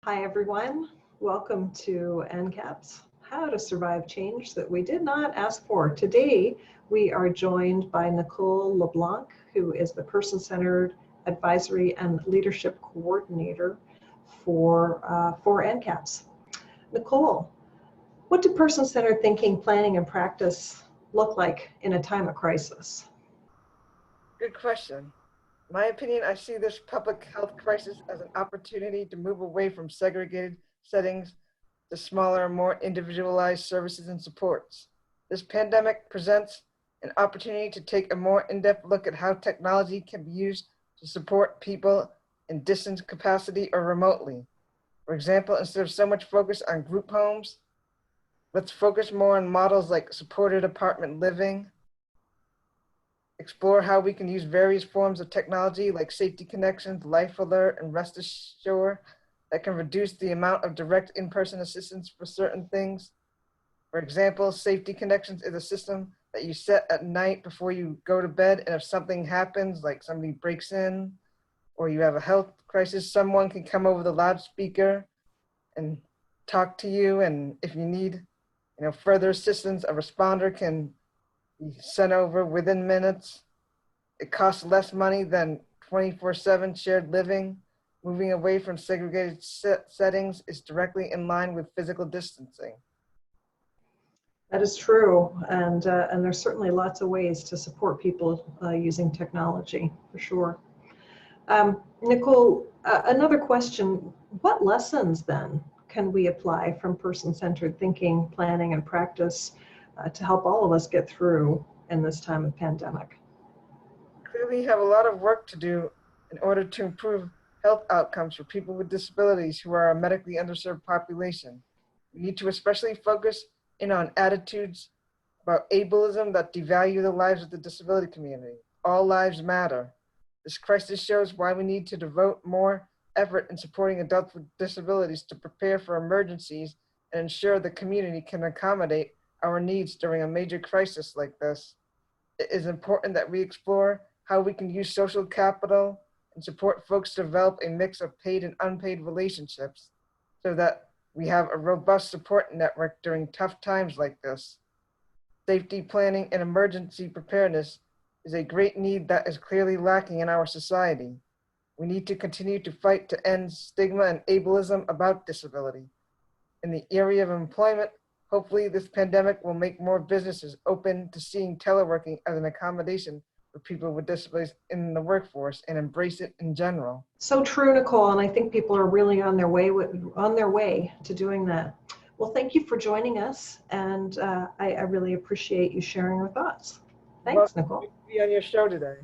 Hi everyone, welcome to NCAPPS, How to Survive Change That We Did Not Ask For. Today we are joined by Nicole LeBlanc, who is the Person-Centered Advisory and Leadership Coordinator for NCAPPS. Nicole, what do person-centered thinking, planning, and practice look like in a time of crisis? Good question. In my opinion, I see this public health crisis as an opportunity to move away from segregated settings to smaller, more individualized services and supports. This pandemic presents an opportunity to take a more in-depth look at how technology can be used to support people in distance capacity or remotely. For example, instead of so much focus on group homes, let's focus more on models like supported apartment living. Explore how we can use various forms of technology like safety connections, life alert, and rest assure that can reduce the amount of direct in-person assistance for certain things. For example, safety connections is a system that you set at night before you go to bed, and if something happens, like somebody breaks in or you have a health crisis, someone can come over the loudspeaker and talk to you, and if you need further assistance, a responder can be sent over within minutes. It costs less money than 24/7 shared living. Moving away from segregated settings is directly in line with physical distancing. That is true, and there's certainly lots of ways to support people using technology, for sure. Nicole, another question, what lessons then can we apply from person-centered thinking, planning, and practice to help all of us get through in this time of pandemic? Clearly have a lot of work to do in order to improve health outcomes for people with disabilities who are a medically underserved population. We need to especially focus in on attitudes about ableism that devalue the lives of the disability community. All lives matter. This crisis shows why we need to devote more effort in supporting adults with disabilities to prepare for emergencies and ensure the community can accommodate our needs during a major crisis like this. It is important that we explore how we can use social capital and support folks to develop a mix of paid and unpaid relationships so that we have a robust support network during tough times like this. Safety planning and emergency preparedness is a great need that is clearly lacking in our society. We need to continue to fight to end stigma and ableism about disability. In the area of employment, hopefully this pandemic will make more businesses open to seeing teleworking as an accommodation for people with disabilities in the workforce and embrace it in general. So true, Nicole, and I think people are really on their way to doing that. Well, thank you for joining us, and I really appreciate you sharing your thoughts. Thanks, Welcome Nicole. to be on your show today.